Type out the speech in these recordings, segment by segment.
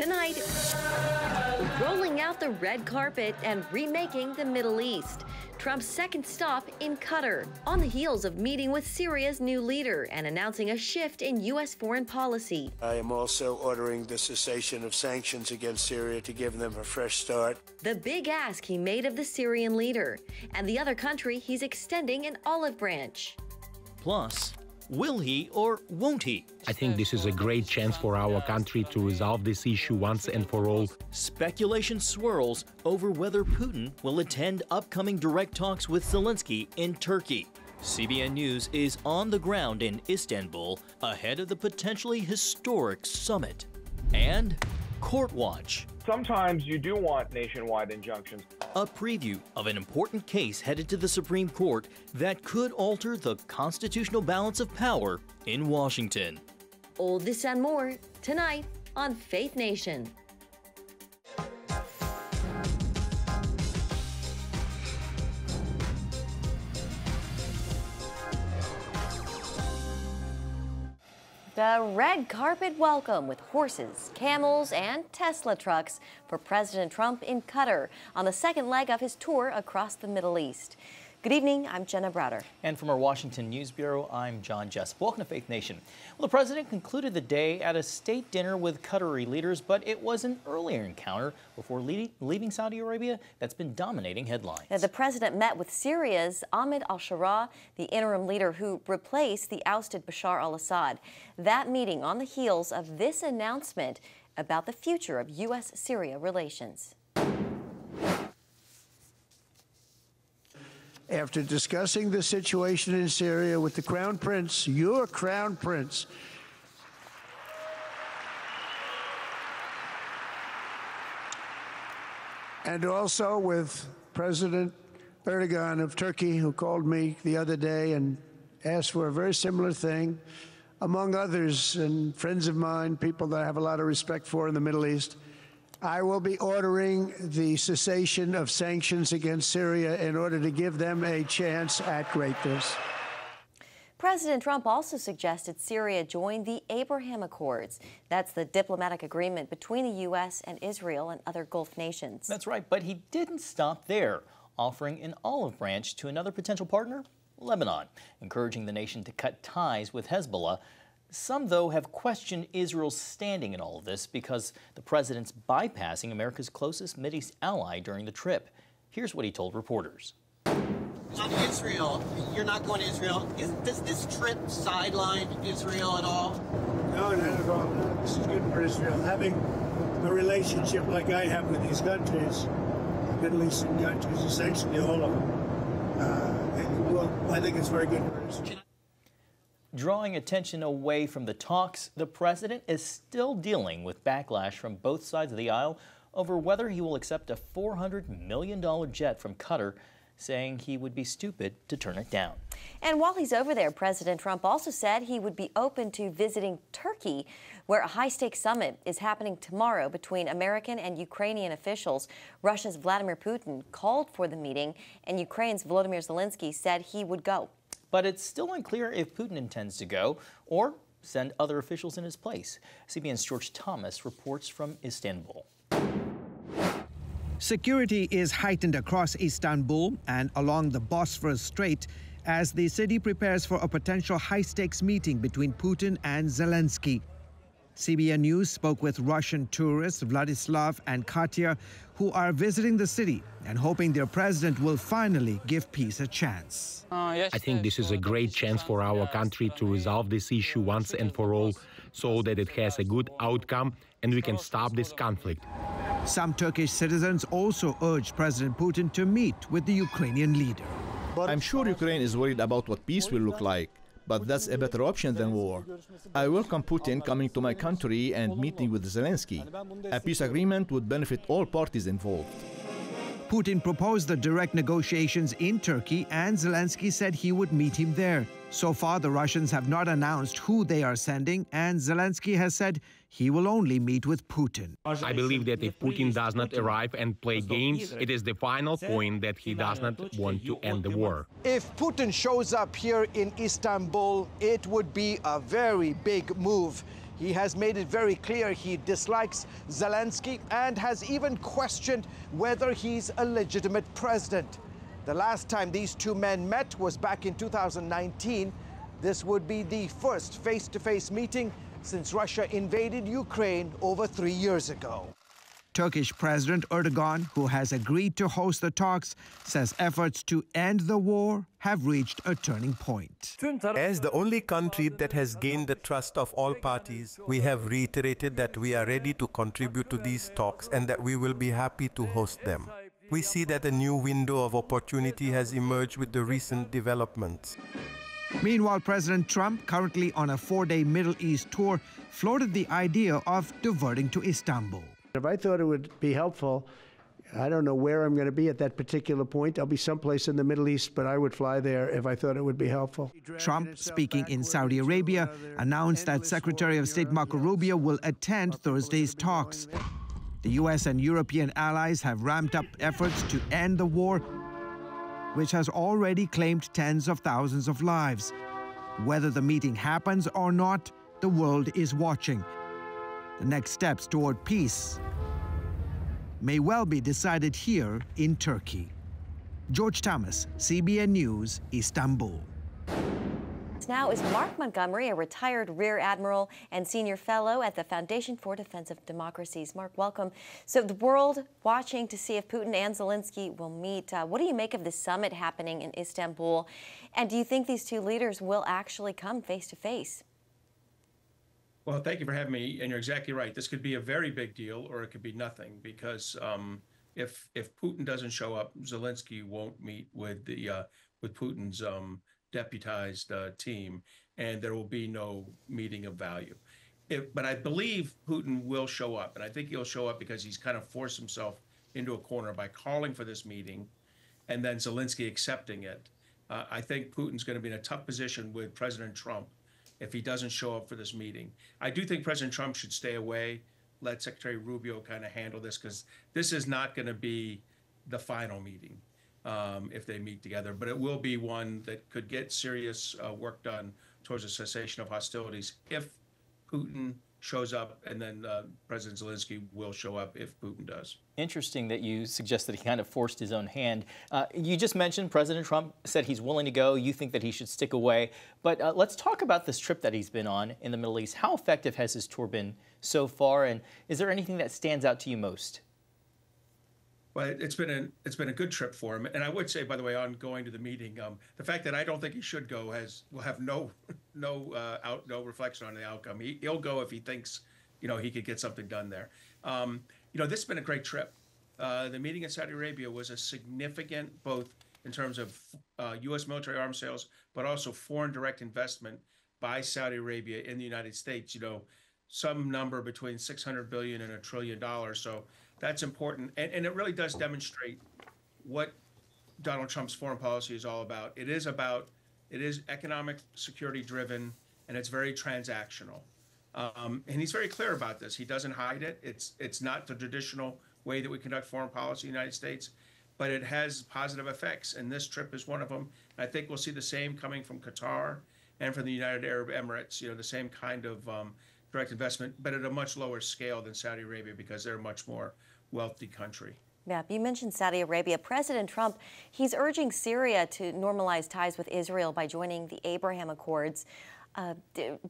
Tonight, rolling out the red carpet and remaking the Middle East. Trump's second stop in Qatar, on the heels of meeting with Syria's new leader and announcing a shift in U.S. foreign policy. I am also ordering the cessation of sanctions against Syria to give them a fresh start. The big ask he made of the Syrian leader, and the other country he's extending an olive branch. Plus, will he or won't he? I think this is a great chance for our country to resolve this issue once and for all. Speculation swirls over whether Putin will attend upcoming direct talks with Zelensky in Turkey. CBN News is on the ground in Istanbul ahead of the potentially historic summit. And Court Watch. Sometimes you do want nationwide injunctions. A preview of an important case headed to the Supreme Court that could alter the constitutional balance of power in Washington. All this and more tonight on Faith Nation. The red carpet welcome with horses, camels, and Tesla trucks for President Trump in Qatar on the second leg of his tour across the Middle East. Good evening, I'm Jenna Browder. And from our Washington News Bureau, I'm John Jessup. Welcome to Faith Nation. Well, the president concluded the day at a state dinner with Qatari leaders, but it was an earlier encounter before leaving Saudi Arabia that's been dominating headlines. Now, the president met with Syria's Ahmed al-Sharaa, the interim leader who replaced the ousted Bashar al-Assad. That meeting on the heels of this announcement about the future of U.S.-Syria relations. After discussing the situation in Syria with the Crown Prince, your Crown Prince, and also with President Erdogan of Turkey, who called me the other day and asked for a very similar thing, among others, and friends of mine, people that I have a lot of respect for in the Middle East, I will be ordering the cessation of sanctions against Syria in order to give them a chance at greatness. President Trump also suggested Syria join the Abraham Accords. That's the diplomatic agreement between the U.S. and Israel and other Gulf nations. That's right, but he didn't stop there, offering an olive branch to another potential partner, Lebanon, encouraging the nation to cut ties with Hezbollah. Some, though, have questioned Israel's standing in all of this because the president's bypassing America's closest Mideast ally during the trip. Here's what he told reporters. On Israel, you're not going to Israel. Does this trip sideline Israel at all? No, not at all. No, this is good for Israel. Having a relationship like I have with these countries, Middle Eastern countries, essentially all of them, I think it's very good for Israel. Drawing attention away from the talks, the president is still dealing with backlash from both sides of the aisle over whether he will accept a $400 million jet from Qatar, saying he would be stupid to turn it down. And while he's over there, President Trump also said he would be open to visiting Turkey, where a high-stakes summit is happening tomorrow between American and Ukrainian officials. Russia's Vladimir Putin called for the meeting, and Ukraine's Volodymyr Zelensky said he would go. But it's still unclear if Putin intends to go or send other officials in his place. CBN's George Thomas reports from Istanbul. Security is heightened across Istanbul and along the Bosphorus Strait as the city prepares for a potential high-stakes meeting between Putin and Zelensky. CBN News spoke with Russian tourists Vladislav and Katya, who are visiting the city and hoping their president will finally give peace a chance. I think this is a great chance for our country to resolve this issue once and for all, so that it has a good outcome and we can stop this conflict. Some Turkish citizens also urged President Putin to meet with the Ukrainian leader. I'm sure Ukraine is worried about what peace will look like, but that's a better option than war. I welcome Putin coming to my country and meeting with Zelensky. A peace agreement would benefit all parties involved. Putin proposed the direct negotiations in Turkey, and Zelensky said he would meet him there. So far, the Russians have not announced who they are sending, and Zelensky has said he will only meet with Putin. I believe that if Putin does not arrive and play games, it is the final point that he does not want to end the war. If Putin shows up here in Istanbul, it would be a very big move. He has made it very clear he dislikes Zelensky and has even questioned whether he's a legitimate president. The last time these two men met was back in 2019. This would be the first face-to-face meeting since Russia invaded Ukraine over 3 years ago. Turkish President Erdogan, who has agreed to host the talks, says efforts to end the war have reached a turning point. As the only country that has gained the trust of all parties, we have reiterated that we are ready to contribute to these talks and that we will be happy to host them. We see that a new window of opportunity has emerged with the recent developments. Meanwhile, President Trump, currently on a 4-day Middle East tour, floated the idea of diverting to Istanbul. If I thought it would be helpful, I don't know where I'm going to be at that particular point. I'll be someplace in the Middle East, but I would fly there if I thought it would be helpful. Trump, speaking in Saudi Arabia, announced that Secretary of State Marco Rubio will attend Thursday's talks. The U.S. and European allies have ramped up efforts to end the war, which has already claimed tens of thousands of lives. Whether the meeting happens or not, the world is watching. The next steps toward peace may well be decided here in Turkey. George Thomas, CBN News, Istanbul. Now is Mark Montgomery, a retired Rear Admiral and Senior Fellow at the Foundation for Defense of Democracies. Mark, welcome. So the world watching to see if Putin and Zelensky will meet. What do you make of the summit happening in Istanbul? And do you think these two leaders will actually come face to face? Well, thank you for having me. And you're exactly right. This could be a very big deal, or it could be nothing, because if Putin doesn't show up, Zelensky won't meet with Putin's deputized team, and there will be no meeting of value. But I believe Putin will show up, and I think he'll show up because he's kind of forced himself into a corner by calling for this meeting and then Zelensky accepting it. I think Putin's going to be in a tough position with President Trump if he doesn't show up for this meeting. I do think President Trump should stay away, let Secretary Rubio kind of handle this, because this is not going to be the final meeting. If they meet together, but it will be one that could get serious work done towards a cessation of hostilities if Putin shows up, and then President Zelensky will show up if Putin does. Interesting that you suggest that he kind of forced his own hand. You just mentioned President Trump said he's willing to go. You think that he should stick away. But let's talk about this trip that he's been on in the Middle East. How effective has his tour been so far, and is there anything that stands out to you most? Well, it's been a good trip for him, and I would say, by the way, on going to the meeting, the fact that I don't think he should go will have no reflection on the outcome. He'll go if he thinks, he could get something done there. This has been a great trip. The meeting in Saudi Arabia was a significant, both in terms of U.S. military arms sales, but also foreign direct investment by Saudi Arabia in the United States. Some number between $600 billion and $1 trillion. So that's important, and it really does demonstrate what Donald Trump's foreign policy is all about. It is economic security driven, and it's very transactional. And he's very clear about this. He doesn't hide it. It's not the traditional way that we conduct foreign policy in the United States, but it has positive effects, and this trip is one of them. And I think we'll see the same coming from Qatar and from the United Arab Emirates. The same kind of direct investment, but at a much lower scale than Saudi Arabia, because they're a much more wealthy country. Yeah, you mentioned Saudi Arabia. President Trump, he's urging Syria to normalize ties with Israel by joining the Abraham Accords.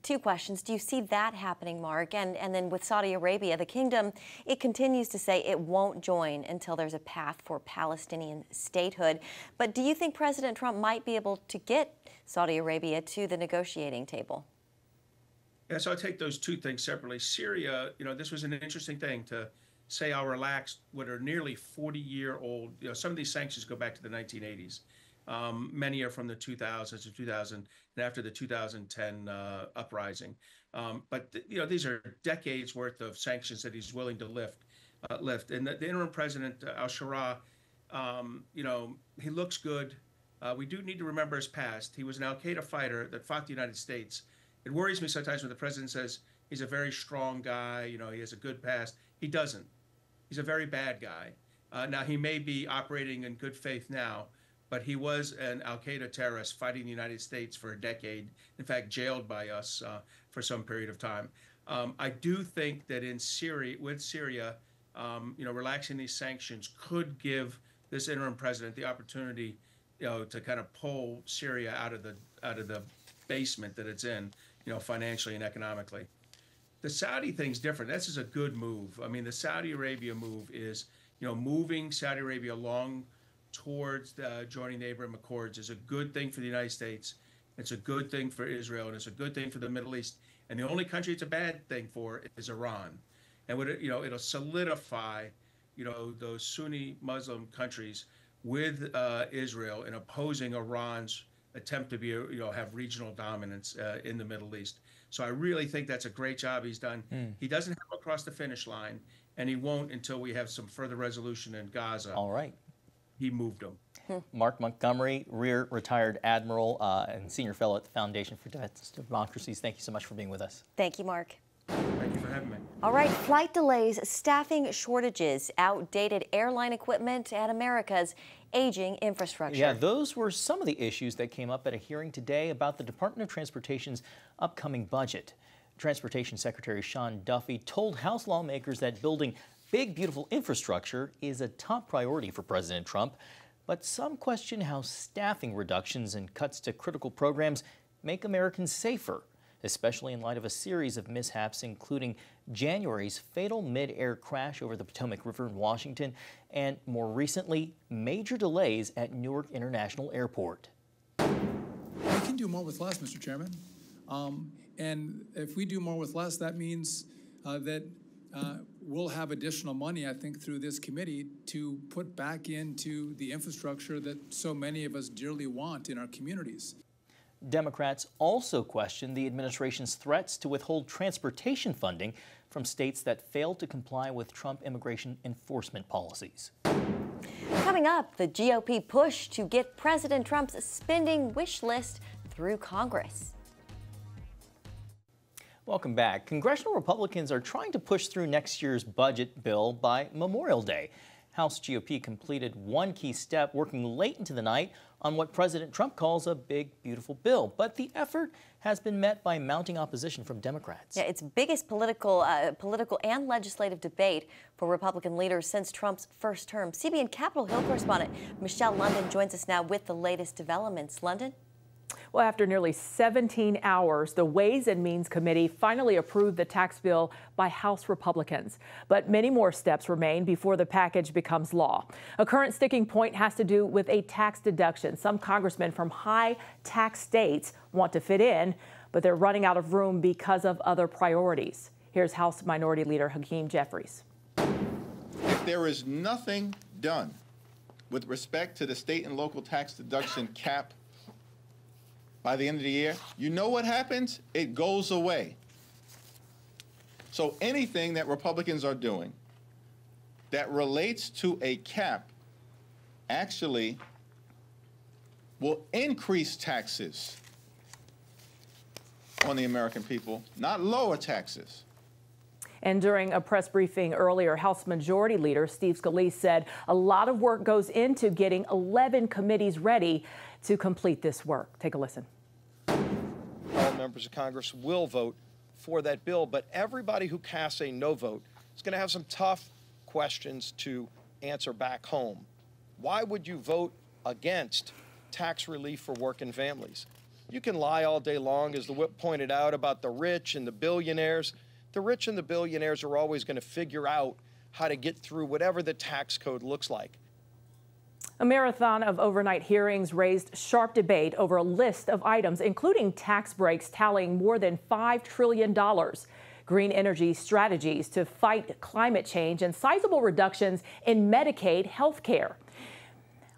Two questions. Do you see that happening, Mark? And then with Saudi Arabia, the kingdom, it continues to say it won't join until there's a path for Palestinian statehood. But do you think President Trump might be able to get Saudi Arabia to the negotiating table? Yeah, so I'll take those two things separately. Syria, this was an interesting thing to say I'll relax what are nearly 40-year-old. Some of these sanctions go back to the 1980s. Many are from the 2000s to 2000 and after the 2010 uprising. But these are decades worth of sanctions that he's willing to lift. And the interim president, al-Shara, he looks good. We do need to remember his past. He was an al-Qaeda fighter that fought the United States. It worries me sometimes when the president says he's a very strong guy, he has a good past. He doesn't. He's a very bad guy. Now, he may be operating in good faith now, but he was an al-Qaeda terrorist fighting the United States for a decade, in fact, jailed by us for some period of time. I do think that in Syria, relaxing these sanctions could give this interim president the opportunity, to kind of pull Syria out of the basement that it's in, financially and economically. The Saudi thing's different. This is a good move. I mean, the Saudi Arabia move is, moving Saudi Arabia along towards joining the Abraham Accords is a good thing for the United States. It's a good thing for Israel, and it's a good thing for the Middle East. And the only country it's a bad thing for is Iran. And it'll solidify, those Sunni Muslim countries with Israel in opposing Iran's attempt to be, have regional dominance in the Middle East. So I really think that's a great job he's done. He doesn't have to cross the finish line, and he won't until we have some further resolution in Gaza. All right. He moved them. Mark Montgomery, Rear Retired Admiral and Senior Fellow at the Foundation for Defense Democracies. Thank you so much for being with us. Thank you, Mark. Thank you for having me. All right, flight delays, staffing shortages, outdated airline equipment, and America's aging infrastructure. Yeah, those were some of the issues that came up at a hearing today about the Department of Transportation's upcoming budget. Transportation Secretary Sean Duffy told House lawmakers that building big, beautiful infrastructure is a top priority for President Trump, but some question how staffing reductions and cuts to critical programs make Americans safer, especially in light of a series of mishaps, including January's fatal mid-air crash over the Potomac River in Washington, and more recently, major delays at Newark International Airport. We can do more with less, Mr. Chairman. And if we do more with less, that means that we'll have additional money, I think, through this committee to put back into the infrastructure that so many of us dearly want in our communities. Democrats also questioned the administration's threats to withhold transportation funding from states that failed to comply with Trump immigration enforcement policies. Coming up, the GOP push to get President Trump's spending wish list through Congress. Welcome back. Congressional Republicans are trying to push through next year's budget bill by Memorial Day. House GOP completed one key step, working late into the night on what President Trump calls a big, beautiful bill. But the effort has been met by mounting opposition from Democrats. Yeah, it's biggest political and legislative debate for Republican leaders since Trump's first term. CBN Capitol Hill correspondent Michelle London joins us now with the latest developments. London? Well, after nearly 17 hours, the Ways and Means Committee finally approved the tax bill by House Republicans. But many more steps remain before the package becomes law. A current sticking point has to do with a tax deduction. Some congressmen from high tax states want to fit in, but they're running out of room because of other priorities. Here's House Minority Leader Hakeem Jeffries. If there is nothing done with respect to the state and local tax deduction cap by the end of the year, you know what happens? It goes away. So anything that Republicans are doing that relates to a cap actually will increase taxes on the American people, not lower taxes. And during a press briefing earlier, House Majority Leader Steve Scalise said a lot of work goes into getting 11 committees ready to complete this work. Take a listen. All members of Congress will vote for that bill, but everybody who casts a no vote is going to have some tough questions to answer back home. Why would you vote against tax relief for working families? You can lie all day long, as the whip pointed out, about the rich and the billionaires. The rich and the billionaires are always going to figure out how to get through whatever the tax code looks like. A marathon of overnight hearings raised sharp debate over a list of items, including tax breaks tallying more than $5 trillion, green energy strategies to fight climate change, and sizable reductions in Medicaid health care.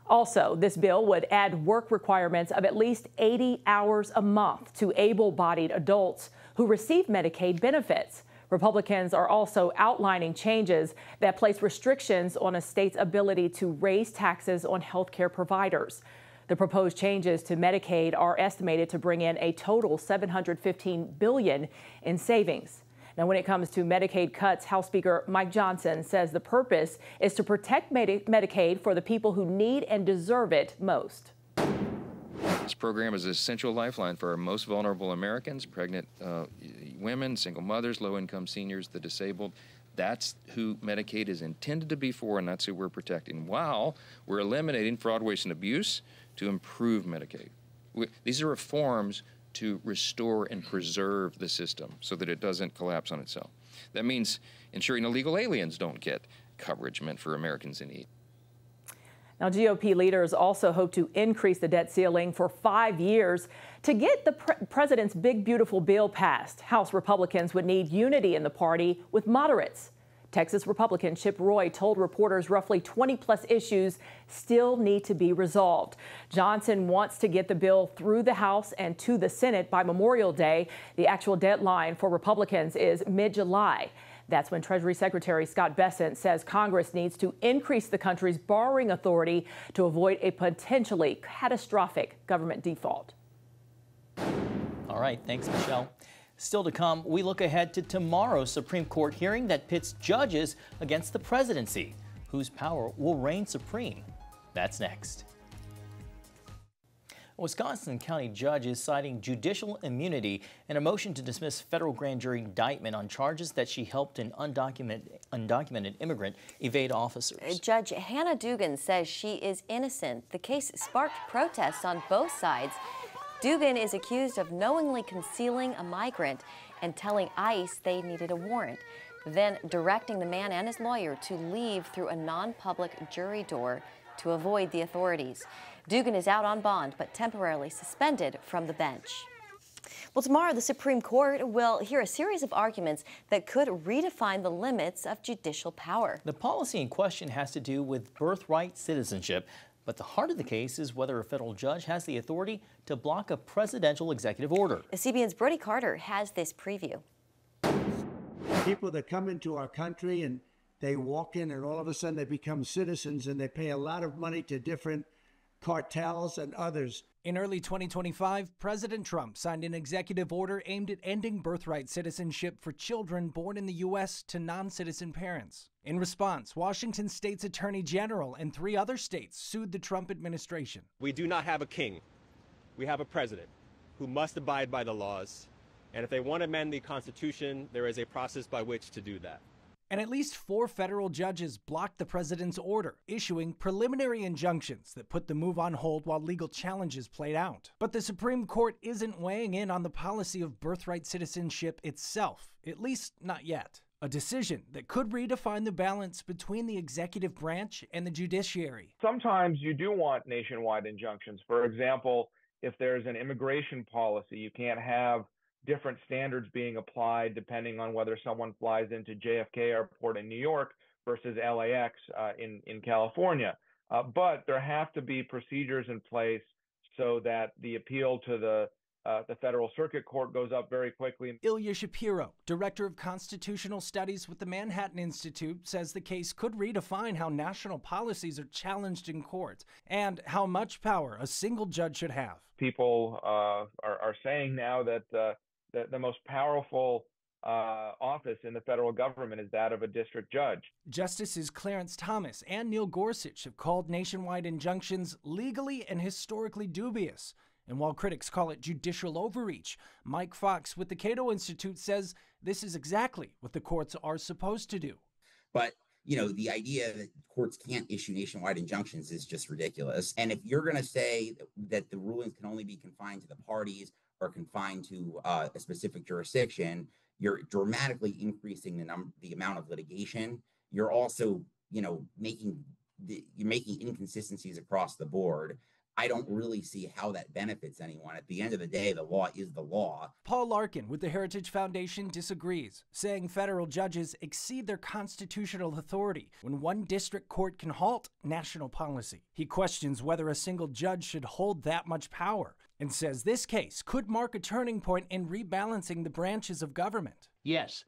Also, this bill would add work requirements of at least 80 hours a month to able-bodied adults who receive Medicaid benefits. Republicans are also outlining changes that place restrictions on a state's ability to raise taxes on health care providers. The proposed changes to Medicaid are estimated to bring in a total $715 billion in savings. Now, when it comes to Medicaid cuts, House Speaker Mike Johnson says the purpose is to protect Medicaid for the people who need and deserve it most. This program is an essential lifeline for our most vulnerable Americans, pregnant women, single mothers, low-income seniors, the disabled. That's who Medicaid is intended to be for, and that's who we're protecting, while we're eliminating fraud, waste, and abuse to improve Medicaid. These are reforms to restore and preserve the system so that it doesn't collapse on itself. That means ensuring illegal aliens don't get coverage meant for Americans in need. Now, GOP leaders also hope to increase the debt ceiling for 5 years to get the president's big, beautiful bill passed. House Republicans would need unity in the party with moderates. Texas Republican Chip Roy told reporters roughly 20-plus issues still need to be resolved. Johnson wants to get the bill through the House and to the Senate by Memorial Day. The actual deadline for Republicans is mid-July. That's when Treasury Secretary Scott Bessent says Congress needs to increase the country's borrowing authority to avoid a potentially catastrophic government default. All right, thanks, Michelle. Still to come, we look ahead to tomorrow's Supreme Court hearing that pits judges against the presidency. Whose power will reign supreme? That's next. A Wisconsin County judge is citing judicial immunity in a motion to dismiss federal grand jury indictment on charges that she helped an undocumented immigrant evade officers. Judge Hannah Dugan says she is innocent. The case sparked protests on both sides. Dugan is accused of knowingly concealing a migrant and telling ICE they needed a warrant, then directing the man and his lawyer to leave through a non-public jury door to avoid the authorities. Dugan is out on bond, but temporarily suspended from the bench. Well, tomorrow the Supreme Court will hear a series of arguments that could redefine the limits of judicial power. The policy in question has to do with birthright citizenship, but the heart of the case is whether a federal judge has the authority to block a presidential executive order. CBN's Brody Carter has this preview. People that come into our country and they walk in and all of a sudden they become citizens and they pay a lot of money to different cartels and others. In early 2025, President Trump signed an executive order aimed at ending birthright citizenship for children born in the U.S. to non-citizen parents. In response, Washington State's Attorney General and 3 other states sued the Trump administration. We do not have a king. We have a president who must abide by the laws. And if they want to amend the Constitution, there is a process by which to do that. And at least 4 federal judges blocked the president's order, issuing preliminary injunctions that put the move on hold while legal challenges played out. But the Supreme Court isn't weighing in on the policy of birthright citizenship itself, at least not yet. A decision that could redefine the balance between the executive branch and the judiciary. Sometimes you do want nationwide injunctions. For example, if there's an immigration policy, you can't have different standards being applied depending on whether someone flies into JFK Airport in New York versus LAX in California. But there have to be procedures in place so that the appeal to the Federal Circuit Court goes up very quickly. Ilya Shapiro, director of constitutional studies with the Manhattan Institute, says the case could redefine how national policies are challenged in court and how much power a single judge should have. People are saying now that the most powerful office in the federal government is that of a district judge. Justices Clarence Thomas and Neil Gorsuch have called nationwide injunctions legally and historically dubious. And while critics call it judicial overreach, Mike Fox with the Cato Institute says this is exactly what the courts are supposed to do. But you know, the idea that courts can't issue nationwide injunctions is just ridiculous. And if you're going to say that the rulings can only be confined to the parties or confined to a specific jurisdiction, you're dramatically increasing the amount of litigation. You're also, you know, making inconsistencies across the board. I don't really see how that benefits anyone. At the end of the day, the law is the law. Paul Larkin with the Heritage Foundation disagrees, saying federal judges exceed their constitutional authority when one district court can halt national policy. He questions whether a single judge should hold that much power and says this case could mark a turning point in rebalancing the branches of government. Yes,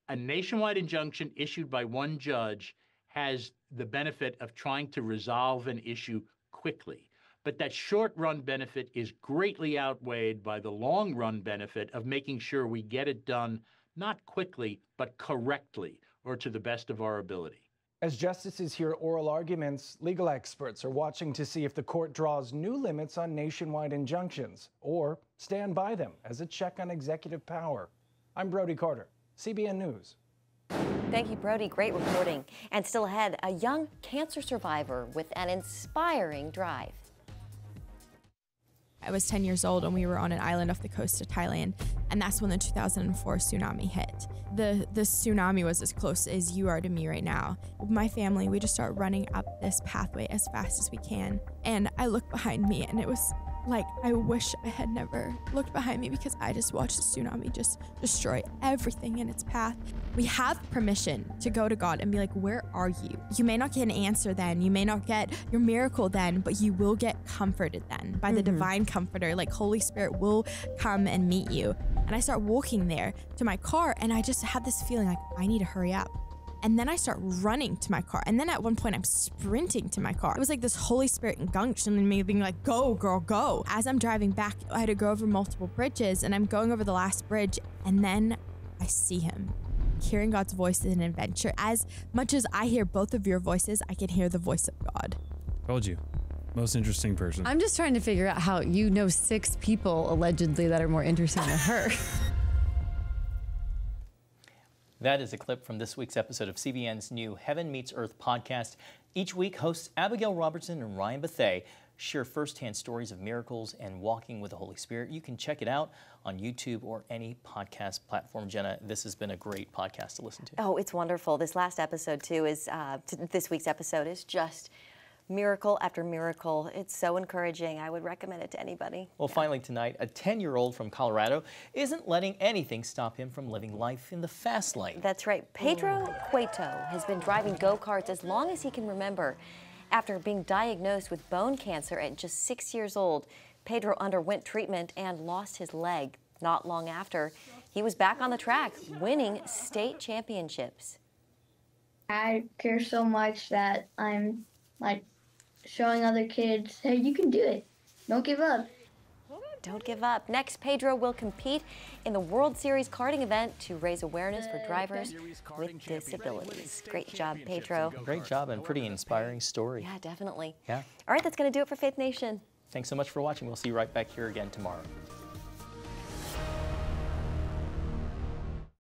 a nationwide injunction issued by one judge has the benefit of trying to resolve an issue quickly. But that short-run benefit is greatly outweighed by the long-run benefit of making sure we get it done not quickly, but correctly, or to the best of our ability. As justices hear oral arguments, legal experts are watching to see if the court draws new limits on nationwide injunctions or stand by them as a check on executive power. I'm Brody Carter, CBN News. Thank you, Brody. Great reporting. And still ahead, a young cancer survivor with an inspiring drive. I was 10 years old and we were on an island off the coast of Thailand, and that's when the 2004 tsunami hit. The tsunami was as close as you are to me right now. My family, we just start running up this pathway as fast as we can, and I look behind me and it was like, I wish I had never looked behind me because I just watched the tsunami just destroy everything in its path. We have permission to go to God and be like, where are you? You may not get an answer then, you may not get your miracle then, but you will get comforted then by the divine comforter. Like Holy Spirit will come and meet you. And I start walking there to my car and I just have this feeling like I need to hurry up. And then I start running to my car. And then at one point I'm sprinting to my car. It was like this Holy Spirit unction in me being like, go girl, go. As I'm driving back, I had to go over multiple bridges and I'm going over the last bridge and then I see him. Hearing God's voice is an adventure. As much as I hear both of your voices, I can hear the voice of God. Told you. Most interesting person. I'm just trying to figure out how you know 6 people allegedly that are more interesting than her. That is a clip from this week's episode of CBN's new Heaven Meets Earth podcast. Each week, hosts Abigail Robertson and Ryan Bethea share firsthand stories of miracles and walking with the Holy Spirit. You can check it out on YouTube or any podcast platform. Jenna, this has been a great podcast to listen to. Oh, it's wonderful. This last episode, too, is this week's episode is just miracle after miracle. It's so encouraging. I would recommend it to anybody. Well, finally tonight, a 10-year-old from Colorado isn't letting anything stop him from living life in the fast lane. That's right. Pedro Cueto has been driving go-karts as long as he can remember. After being diagnosed with bone cancer at just 6 years old, Pedro underwent treatment and lost his leg. Not long after, he was back on the track, winning state championships. I care so much that I'm like showing other kids, hey, you can do it. Don't give up. Don't give up. Next, Pedro will compete in the World Series karting event to raise awareness for drivers with disabilities. Great job, Pedro. Great job and pretty inspiring story. Yeah, definitely. Yeah. All right, that's going to do it for Faith Nation. Thanks so much for watching. We'll see you right back here again tomorrow.